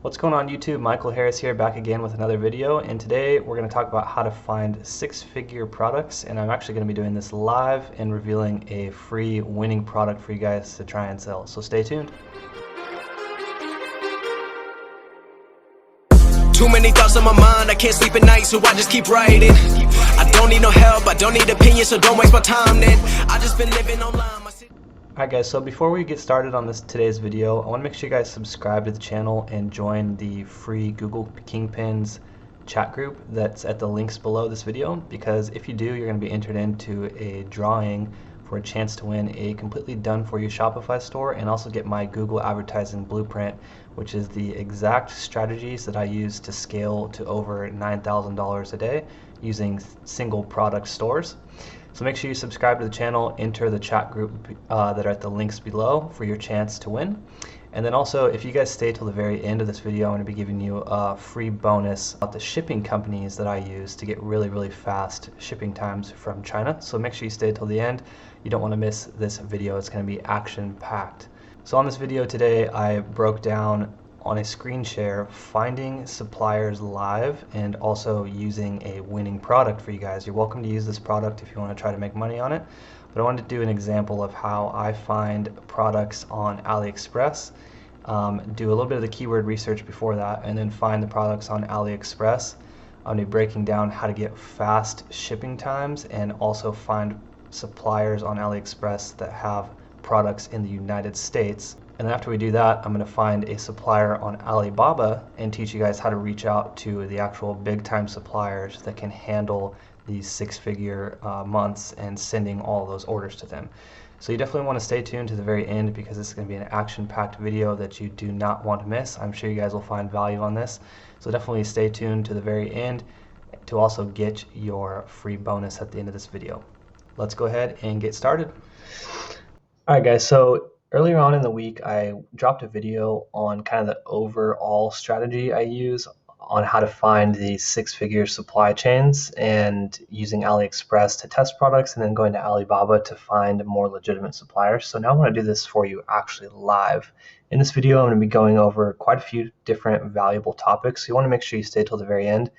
What's going on YouTube? Michael Harris here, back again with another video, and today we're going to talk about how to find six-figure products, and I'm actually going to be doing this live and revealing a free winning product for you guys to try and sell, so stay tuned. Too many thoughts on my mind, I can't sleep at night, so I just keep writing. I don't need no help, I don't need opinions, so don't waste my time then. I just been living online. Alright guys, so before we get started on today's video, I want to make sure you guys subscribe to the channel and join the free Google Kingpins chat group that's at the links below this video, because if you do, you're going to be entered into a drawing for a chance to win a completely done for you Shopify store and also get my Google advertising blueprint, which is the exact strategies that I use to scale to over $9,000 a day using single product stores. So make sure you subscribe to the channel, enter the chat group that are at the links below for your chance to win. And then also, if you guys stay till the very end of this video, I'm going to be giving you a free bonus about the shipping companies that I use to get really fast shipping times from China. So make sure you stay till the end. You don't want to miss this video. It's going to be action-packed. So on this video today, I broke down on a screen share finding suppliers live and also using a winning product for you guys. You're welcome to use this product if you want to try to make money on it, but I wanted to do an example of how I find products on Aliexpress, do a little bit of the keyword research before that, and then find the products on Aliexpress. I'm going to be breaking down how to get fast shipping times and also find suppliers on Aliexpress that have products in the United States. And then after we do that, I'm going to find a supplier on Alibaba and teach you guys how to reach out to the actual big time suppliers that can handle these six-figure months and sending all of those orders to them. So you definitely want to stay tuned to the very end, because this is going to be an action-packed video that you do not want to miss. I'm sure you guys will find value on this. So definitely stay tuned to the very end to also get your free bonus at the end of this video. Let's go ahead and get started. Alright guys, so earlier on in the week, I dropped a video on kind of the overall strategy I use on how to find these six-figure supply chains and using AliExpress to test products and then going to Alibaba to find more legitimate suppliers. So now I want to do this for you actually live. In this video, I'm going to be going over quite a few different valuable topics. So you want to make sure you stay till the very end.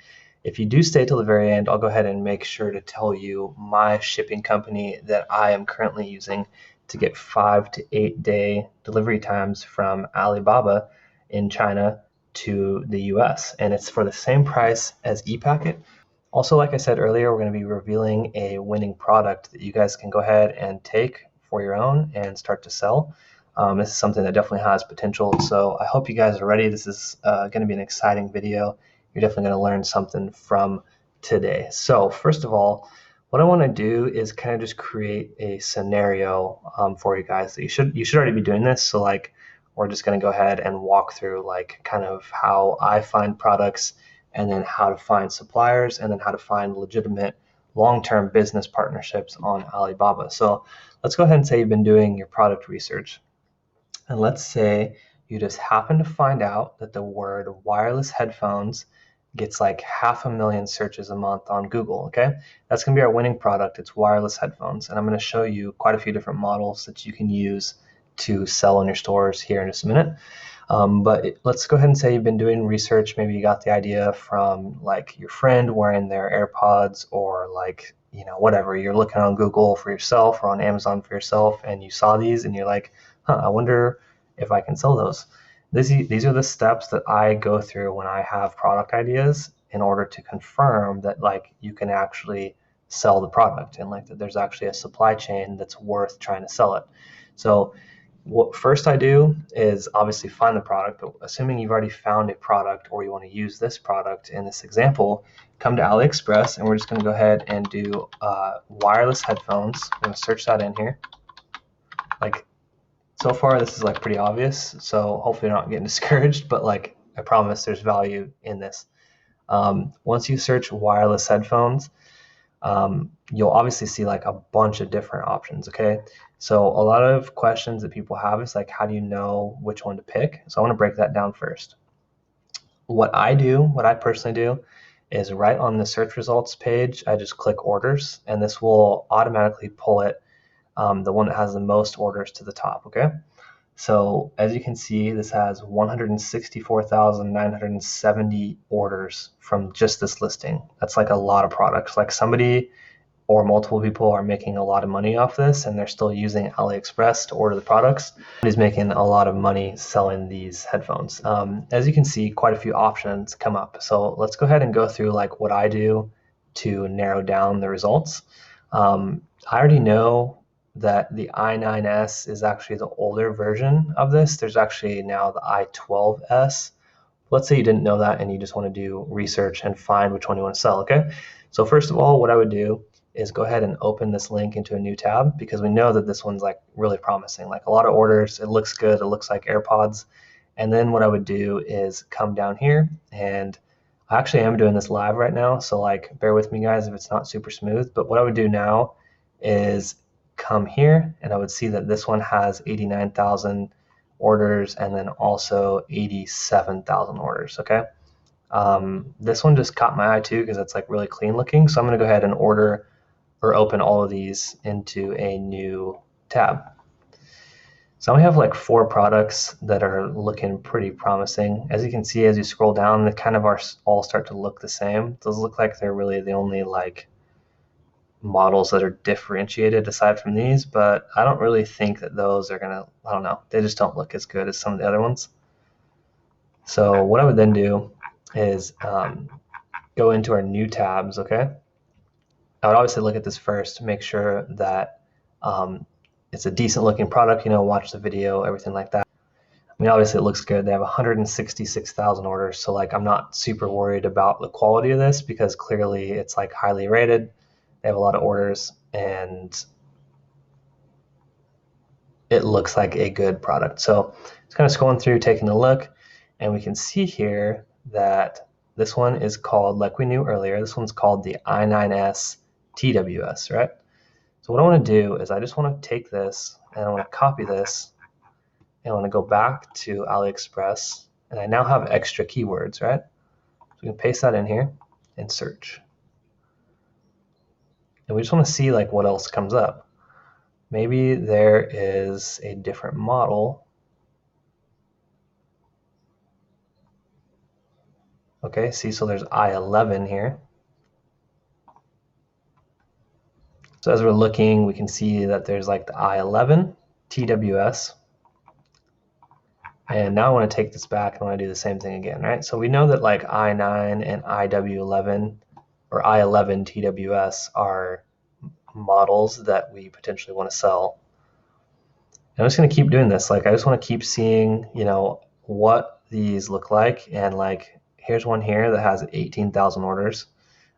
If you do stay till the very end, I'll go ahead and make sure to tell you my shipping company that I am currently using to get 5 to 8 day delivery times from Alibaba in China to the US, and it's for the same price as ePacket. Also, like I said earlier, we're going to be revealing a winning product that you guys can go ahead and take for your own and start to sell. This is something that definitely has potential, so I hope you guys are ready. This is going to be an exciting video. You're definitely going to learn something from today. So first of all, what I want to do is kind of just create a scenario for you guys. That you should already be doing this. So like, we're just going to go ahead and walk through like kind of how I find products, and then how to find suppliers, and then how to find legitimate long-term business partnerships on Alibaba. So let's go ahead and say you've been doing your product research, and let's say you just happen to find out that the word wireless headphones gets like 500,000 searches a month on Google. Okay, that's gonna be our winning product. It's wireless headphones, and I'm going to show you quite a few different models that you can use to sell in your stores here in just a minute. Let's go ahead and say you've been doing research. Maybe you got the idea from like your friend wearing their AirPods, or like, you know, whatever. You're looking on Google for yourself or on Amazon for yourself, and you saw these and you're like, I wonder if I can sell those. These are the steps that I go through when I have product ideas in order to confirm that like you can actually sell the product, and like that there's actually a supply chain that's worth trying to sell it. So what first I do is obviously find the product, but assuming you've already found a product or you want to use this product in this example, come to AliExpress, and we're just going to go ahead and do wireless headphones. I'm going to search that in here. Like, so far, this is like pretty obvious, so hopefully you're not getting discouraged, but like I promise there's value in this. Once you search wireless headphones, you'll obviously see like a bunch of different options, okay? So a lot of questions that people have is like, how do you know which one to pick? So I want to break that down first. What I personally do, is right on the search results page, I just click orders, and this will automatically pull it, the one that has the most orders to the top, okay? So as you can see, this has 164,970 orders from just this listing. That's like a lot of products. Like somebody or multiple people are making a lot of money off this and they're still using Aliexpress to order the products. He's making a lot of money selling these headphones. As you can see, quite a few options come up. So let's go ahead and go through like what I do to narrow down the results. I already know that the i9s is actually the older version of this. There's actually now the i12s. Let's say you didn't know that and you just want to do research and find which one you want to sell, okay? So first of all, what I would do is go ahead and open this link into a new tab because we know that this one's like really promising, like a lot of orders, it looks good, it looks like AirPods. And then what I would do is come down here, and I actually am doing this live right now, so like bear with me guys if it's not super smooth, but what I would do now is come here and I would see that this one has 89,000 orders and then also 87,000 orders, okay? This one just caught my eye too because it's like really clean looking, so I'm going to go ahead and order or open all of these into a new tab. So we have like 4 products that are looking pretty promising. As you can see, as you scroll down, they kind of all start to look the same. Those look like they're really the only like models that are differentiated aside from these, but I don't really think that those are gonna, I don't know, they just don't look as good as some of the other ones. So what I would then do is go into our new tabs, okay? I would obviously look at this first to make sure that it's a decent looking product, you know, watch the video, everything like that. I mean, obviously it looks good. They have 166,000 orders, so like I'm not super worried about the quality of this because clearly it's like highly rated. They have a lot of orders and it looks like a good product. So just kind of scrolling through, taking a look, and we can see here that this one is called, like we knew earlier, this one's called the i9s TWS, right? So what I want to do is I just want to take this and I want to copy this and I want to go back to AliExpress, and I now have extra keywords, right? So we can paste that in here and search. And we just want to see like what else comes up. Maybe there is a different model. Okay, see, so there's i11 here. So as we're looking, we can see that there's like the i11 TWS. And now I want to take this back and I want to do the same thing again, right? So we know that like i9 and iW11 or i11 TWS are models that we potentially want to sell. And I'm just going to keep doing this. Like I just want to keep seeing, you know, what these look like. And like here's one here that has 18,000 orders.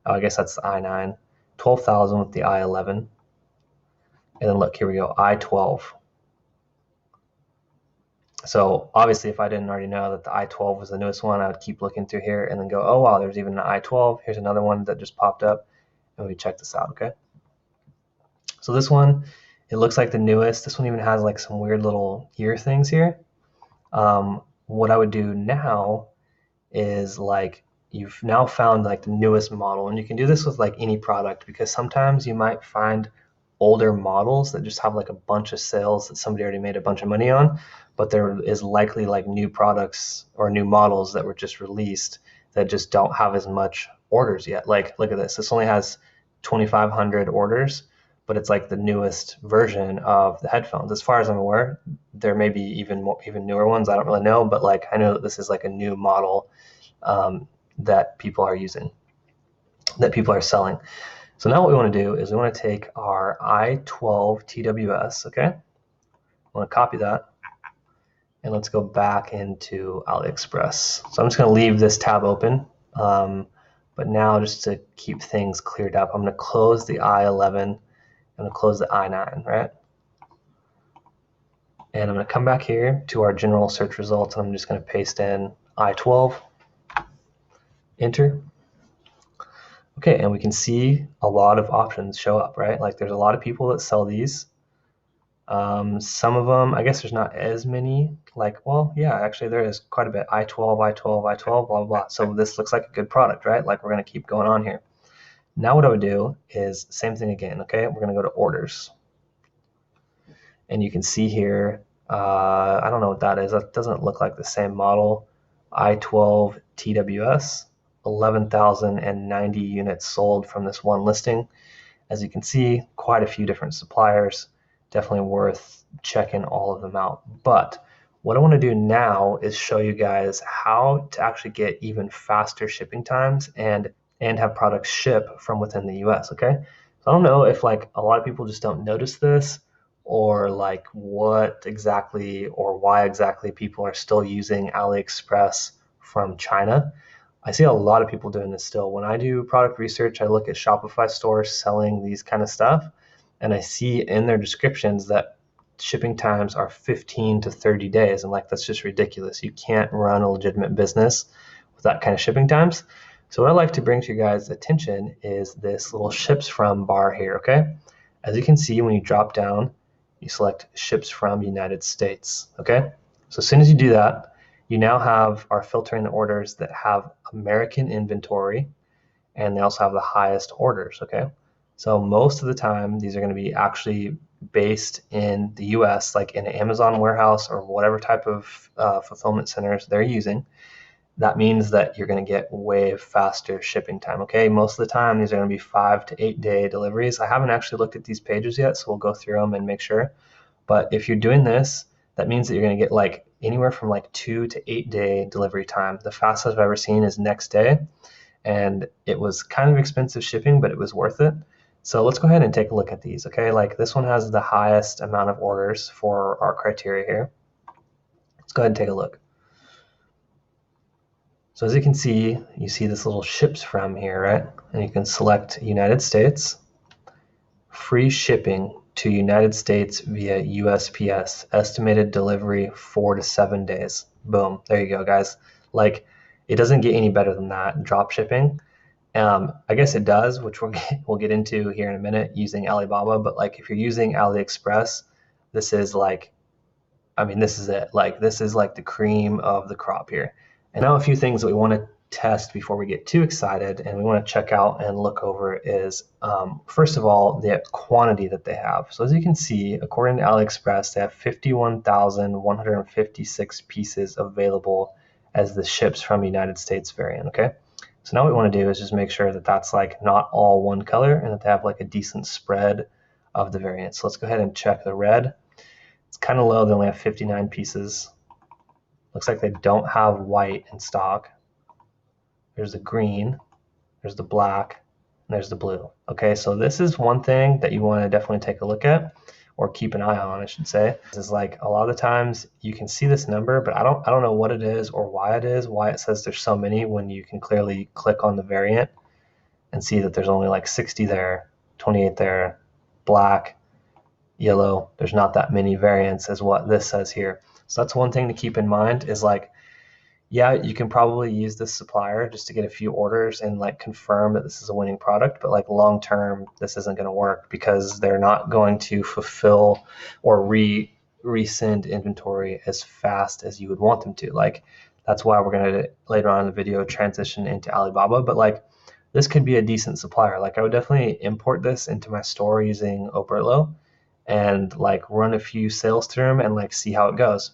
Oh, I guess that's the i9. 12,000 with the i11. And then look, here we go, i12. So obviously if I didn't already know that the i12 was the newest one, I would keep looking through here and then go, oh wow, there's even an i12. Here's another one that just popped up, and we check this out, okay? So this one, it looks like the newest. This one even has like some weird little ear things here. What I would do now is like, you've now found like the newest model, and you can do this with like any product because sometimes you might find older models that just have like a bunch of sales that somebody already made a bunch of money on, but there is likely like new products or new models that were just released that just don't have as much orders yet. Like look at this, this only has 2,500 orders, but it's like the newest version of the headphones. As far as I'm aware, there may be even newer ones, I don't really know, but like I know that this is like a new model that people are using, that people are selling. So now what we want to do is we want to take our i12 TWS, okay? I want to copy that, and let's go back into AliExpress. So I'm just going to leave this tab open, but now just to keep things cleared up, I'm going to close the i11, I'm going to close the i9, right? And I'm going to come back here to our general search results, and I'm just going to paste in i12, enter. Okay, and we can see a lot of options show up, right? Like there's a lot of people that sell these. Some of them, I guess there's not as many, like, well, yeah, actually there is quite a bit. i12, i12, i12, blah, blah, blah. So this looks like a good product, right? Like we're going to keep going on here. Now what I would do is same thing again, okay? We're going to go to orders. And you can see here I don't know what that is. That doesn't look like the same model. I-12 TWS, 11,090 units sold from this one listing. As you can see, quite a few different suppliers. Definitely worth checking all of them out. But what I want to do now is show you guys how to actually get even faster shipping times and have products ship from within the US, okay? So I don't know if like a lot of people just don't notice this, or like what exactly or why exactly people are still using AliExpress from China. I see a lot of people doing this still. When I do product research, I look at Shopify stores selling these kind of stuff, and I see in their descriptions that shipping times are 15 to 30 days. And like, that's just ridiculous. You can't run a legitimate business with that kind of shipping times. So what I'd like to bring to you guys' attention is this little ships from bar here, okay? As you can see, when you drop down, you select ships from United States, okay? So as soon as you do that, you now are filtering the orders that have American inventory, and they also have the highest orders, okay? So most of the time, these are going to be actually based in the US, like in an Amazon warehouse or whatever type of fulfillment centers they're using. That means that you're going to get way faster shipping time, okay? Most of the time, these are going to be 5 to 8 day deliveries. I haven't actually looked at these pages yet, so we'll go through them and make sure. But if you're doing this, that means that you're going to get like anywhere from like 2 to 8 day delivery time. The fastest I've ever seen is next day, and it was kind of expensive shipping, but it was worth it. So let's go ahead and take a look at these, okay? Like this one has the highest amount of orders for our criteria here. Let's go ahead and take a look. So as you can see, you see this little ships from here, right? And you can select United States, free shipping to United States via USPS, estimated delivery 4 to 7 days. Boom, there you go, guys. Like, it doesn't get any better than that. Drop shipping, I guess it does, which we'll get into here in a minute using Alibaba. But like, if you're using AliExpress, this is like, I mean, this is it. Like, this is like the cream of the crop here. And now a few things that we want to test before we get too excited and we want to check out and look over is, first of all, the quantity that they have. So as you can see, according to AliExpress, they have 51,156 pieces available as the ships from United States variant, okay? So now what we want to do is just make sure that that's like not all one color and that they have like a decent spread of the variants. So let's go ahead and check the red. It's kind of low, they only have 59 pieces. Looks like they don't have white in stock. There's the green, there's the black, and there's the blue. Okay, so this is one thing that you want to definitely take a look at, or keep an eye on, I should say. This is like a lot of the times you can see this number, but I don't know what it is or why it says there's so many when you can clearly click on the variant and see that there's only like 60 there, 28 there, black, yellow. There's not that many variants as what this says here. So that's one thing to keep in mind is like, yeah, you can probably use this supplier just to get a few orders and like confirm that this is a winning product, but like long term, this isn't going to work because they're not going to fulfill or resend inventory as fast as you would want them to. Like that's why we're going to later on in the video transition into Alibaba, but like this could be a decent supplier. Like I would definitely import this into my store using Oberlo and like run a few sales through them and like see how it goes.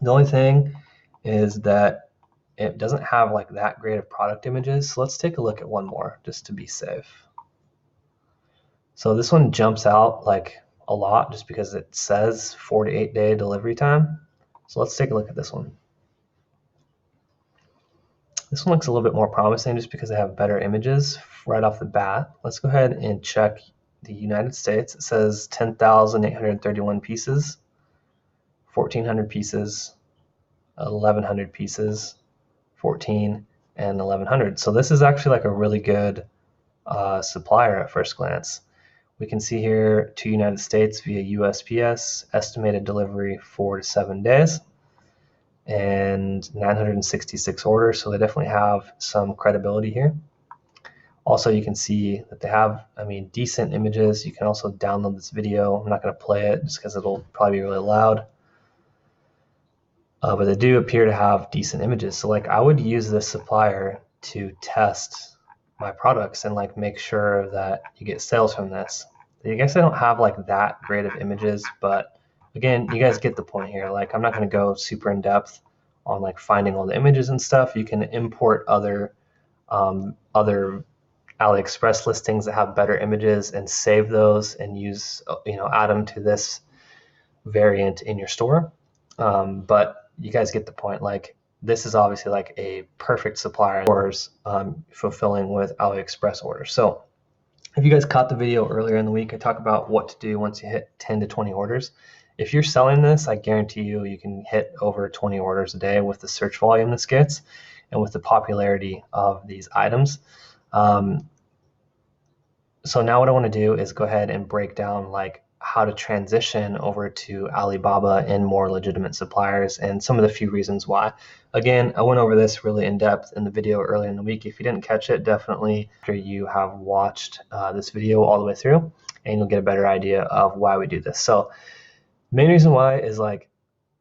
The only thing is that it doesn't have like that great of product images. So let's take a look at one more just to be safe. So this one jumps out like a lot just because it says 4 to 8 day delivery time. So let's take a look at this one. This one looks a little bit more promising just because they have better images right off the bat. Let's go ahead and check the United States. It says 10,831 pieces, 1,400 pieces, 1,100 pieces, 14, and 1,100. So this is actually like a really good supplier at first glance. We can see here to United States via USPS, estimated delivery 4 to 7 days, and 966 orders. So they definitely have some credibility here. Also, you can see that they have, I mean, decent images. You can also download this video. I'm not going to play it just because it'll probably be really loud. But they do appear to have decent images. So like I would use this supplier to test my products and like make sure that you get sales from this. I guess I don't have like that great of images, but again, you guys get the point here. Like, I'm not going to go super in depth on like finding all the images and stuff. You can import other Aliexpress listings that have better images and save those and use, add them to this variant in your store. But you guys get the point. Like, this is obviously like a perfect supplier orders, fulfilling with Aliexpress orders. So if you guys caught the video earlier in the week, I talk about what to do once you hit 10 to 20 orders. If you're selling this, I guarantee you can hit over 20 orders a day with the search volume this gets and with the popularity of these items. So now what I want to do is go ahead and break down like how to transition over to Alibaba and more legitimate suppliers and some of the few reasons why. Again, I went over this really in depth in the video earlier in the week. If you didn't catch it, definitely after you have watched this video all the way through, and you'll get a better idea of why we do this. So the main reason why is like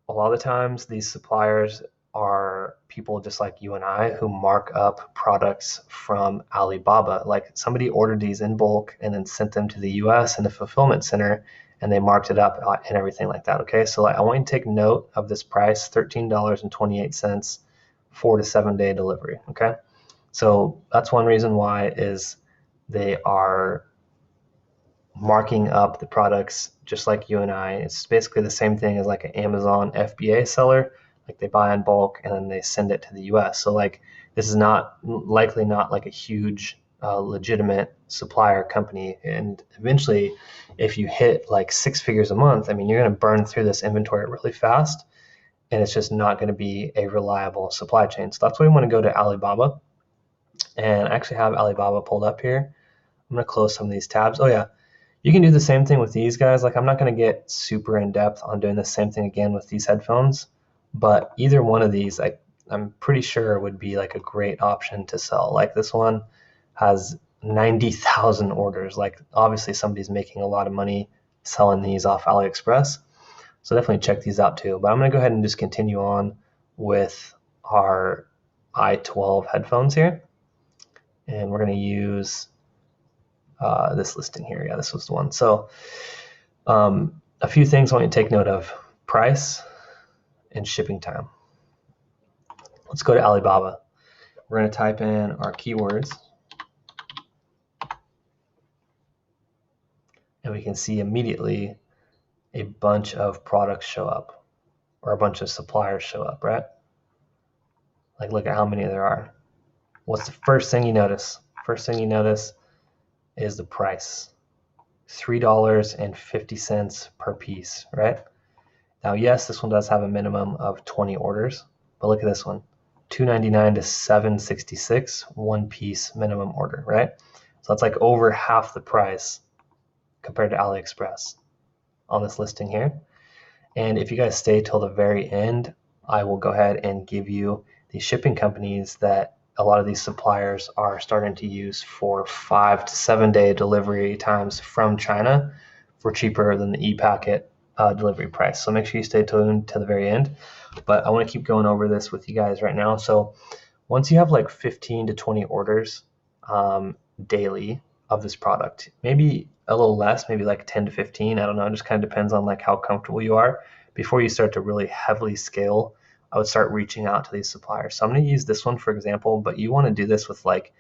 a lot of the times these suppliers are people just like you and I who mark up products from Alibaba. Like somebody ordered these in bulk and then sent them to the US in the fulfillment center, and they marked it up and everything like that. Okay, so like, I want you to take note of this price, $13.28, 4 to 7 day delivery. Okay, so that's one reason why is they are marking up the products just like you and I. It's basically the same thing as like an Amazon FBA seller. Like they buy in bulk and then they send it to the US. So like this is likely not like a huge legitimate supplier company. And eventually, if you hit like 6 figures a month, I mean, you're going to burn through this inventory really fast, and it's just not going to be a reliable supply chain. So that's why we want to go to Alibaba. And I actually have Alibaba pulled up here. I'm going to close some of these tabs. Oh yeah, you can do the same thing with these guys. Like I'm not going to get super in depth on doing the same thing again with these headphones, but either one of these, I'm pretty sure would be like a great option to sell. Like this one has 90,000 orders. Like obviously somebody's making a lot of money selling these off AliExpress. So definitely check these out too. But I'm going to go ahead and just continue on with our i12 headphones here. And we're going to use this listing here. Yeah, this was the one. So a few things I want you to take note of: price and shipping time. Let's go to Alibaba. We're going to type in our keywords, and we can see immediately a bunch of products show up, or a bunch of suppliers show up, right? Like look at how many there are. What's the first thing you notice? First thing you notice is the price, $3.50 per piece, right? Now, yes, this one does have a minimum of 20 orders, but look at this one, $2.99 to $7.66, one piece minimum order, right? So that's like over half the price compared to AliExpress on this listing here. And if you guys stay till the very end, I will go ahead and give you the shipping companies that a lot of these suppliers are starting to use for 5 to 7 day delivery times from China for cheaper than the e-packet delivery price. So make sure you stay tuned to the very end. But I want to keep going over this with you guys right now. So once you have like 15 to 20 orders daily of this product, maybe a little less, maybe like 10 to 15, I don't know, it just kind of depends on like how comfortable you are. Before you start to really heavily scale, I would start reaching out to these suppliers. So I'm going to use this one for example, but you want to do this with like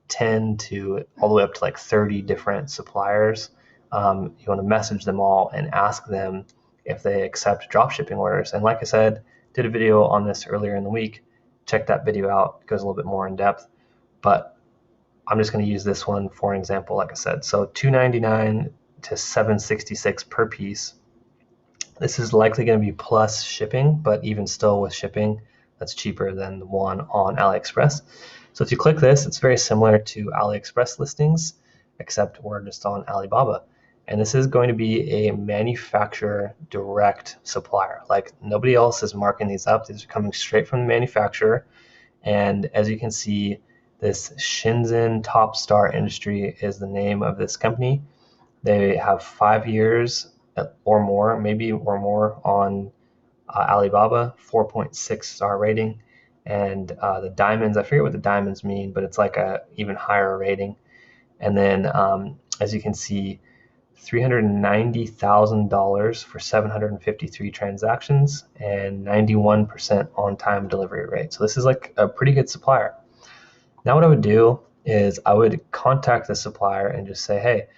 10 to all the way up to like 30 different suppliers. You want to message them all and ask them if they accept dropshipping orders. And like I said, did a video on this earlier in the week. Check that video out. It goes a little bit more in depth, but I'm just going to use this one for an example, like I said. So $2.99 to $7.66 per piece. This is likely going to be plus shipping, but even still with shipping, that's cheaper than the one on AliExpress. So if you click this, it's very similar to AliExpress listings, except we're just on Alibaba. And this is going to be a manufacturer direct supplier. Like nobody else is marking these up. These are coming straight from the manufacturer. And as you can see, this Shenzhen Top Star Industry is the name of this company. They have 5 years or more, maybe or more on Alibaba, 4.6 star rating. And the diamonds, I forget what the diamonds mean, but it's like a even higher rating. And then as you can see, $390,000 for 753 transactions and 91% on-time delivery rate. So this is like a pretty good supplier. Now what I would do is I would contact the supplier and just say, hey,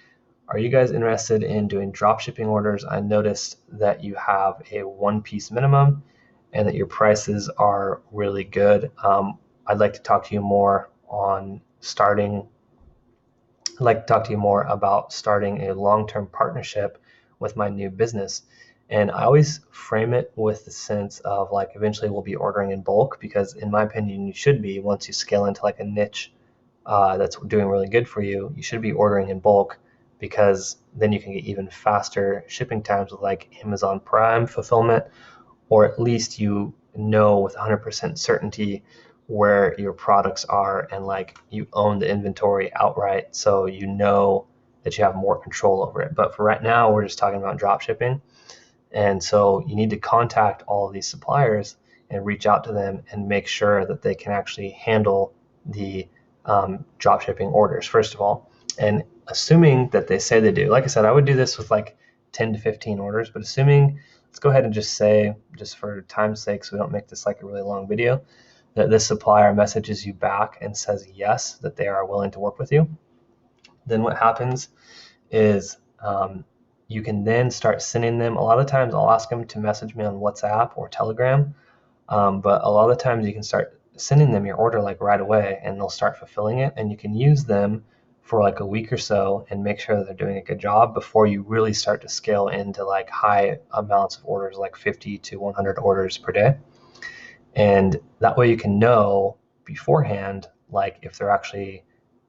are you guys interested in doing drop shipping orders? I noticed that you have a one-piece minimum and that your prices are really good. I'd like to talk to you more on starting I'd like to talk to you more about starting a long-term partnership with my new business. And I always frame it with the sense of like eventually we'll be ordering in bulk, because in my opinion, you should be. Once you scale into like a niche that's doing really good for you, you should be ordering in bulk, because then you can get even faster shipping times with like Amazon Prime fulfillment, or at least you know with 100% certainty where your products are, and like you own the inventory outright, so you know that you have more control over it. But for right now, we're just talking about drop shipping. And so you need to contact all of these suppliers and reach out to them and make sure that they can actually handle the drop shipping orders, first of all. And assuming that they say they do, like I said, I would do this with like 10 to 15 orders, but assuming, let's go ahead and just say, just for time's sake, so we don't make this like a really long video, that this supplier messages you back and says yes, that they are willing to work with you. Then what happens is you can then start sending them. A lot of times I'll ask them to message me on WhatsApp or Telegram, but a lot of the times you can start sending them your order like right away, and they'll start fulfilling it, and you can use them for like a week or so and make sure that they're doing a good job before you really start to scale into like high amounts of orders, like 50 to 100 orders per day. And that way you can know beforehand, like if they're actually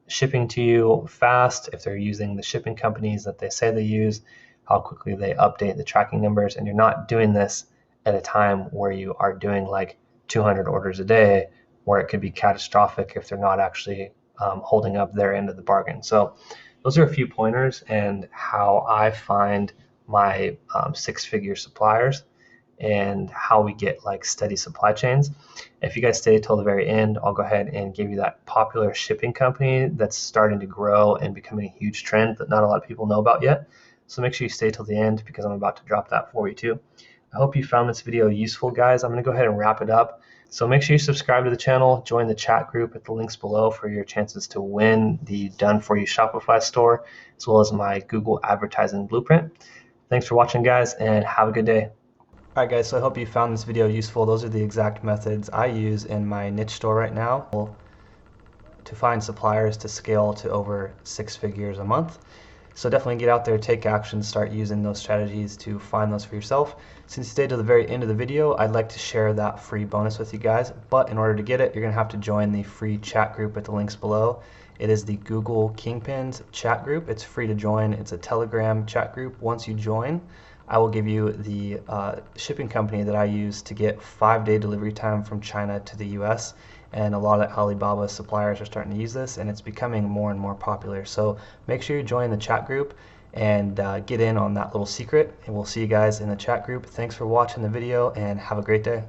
shipping to you fast, if they're using the shipping companies that they say they use, how quickly they update the tracking numbers. And you're not doing this at a time where you are doing like 200 orders a day, where it could be catastrophic if they're not actually holding up their end of the bargain. So those are a few pointers and how I find my six-figure suppliers and how we get like steady supply chains. If you guys stay till the very end, I'll go ahead and give you that popular shipping company that's starting to grow and becoming a huge trend that not a lot of people know about yet. So make sure you stay till the end, because I'm about to drop that for you too. I hope you found this video useful, guys. I'm going to go ahead and wrap it up. So make sure you subscribe to the channel, join the chat group at the links below for your chances to win the Done For You Shopify store, as well as my Google advertising blueprint. Thanks for watching, guys, and have a good day. Alright guys, so I hope you found this video useful. Those are the exact methods I use in my niche store right now to find suppliers to scale to over 6 figures a month. So definitely get out there, take action, start using those strategies to find those for yourself. Since you stayed to the very end of the video, I'd like to share that free bonus with you guys. But in order to get it, you're going to have to join the free chat group at the links below. It is the Google Kingpins chat group. It's free to join. It's a Telegram chat group. Once you join, I will give you the shipping company that I use to get 5-day delivery time from China to the US. And a lot of Alibaba suppliers are starting to use this, and it's becoming more and more popular. So make sure you join the chat group and get in on that little secret. And we'll see you guys in the chat group. Thanks for watching the video, and have a great day.